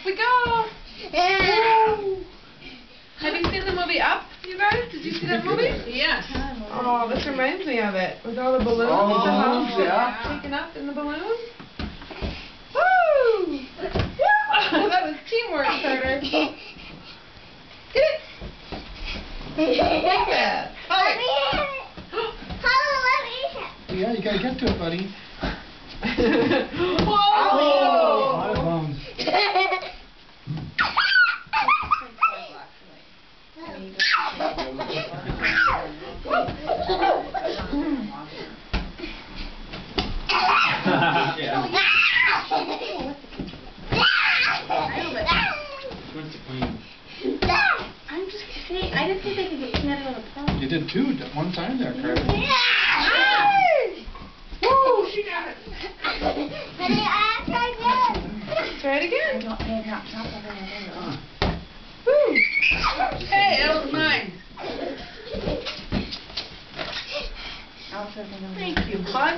we go. Woo. Have you seen the movie Up, you guys? Did you see that movie? Yes. Oh, this reminds me of it. With all the balloons, the house taken up in the balloons. Woo! Oh, that was teamwork, Carter. Get it. Like that. Yeah, you gotta get to it, buddy. Whoa! A lot of bones. I'm just kidding. I didn't think they could get peanut on a pole. You did two at one time there, Carter. Woo! She got it. Try it again. Woo! Hey, that was mine. Thank you, bud.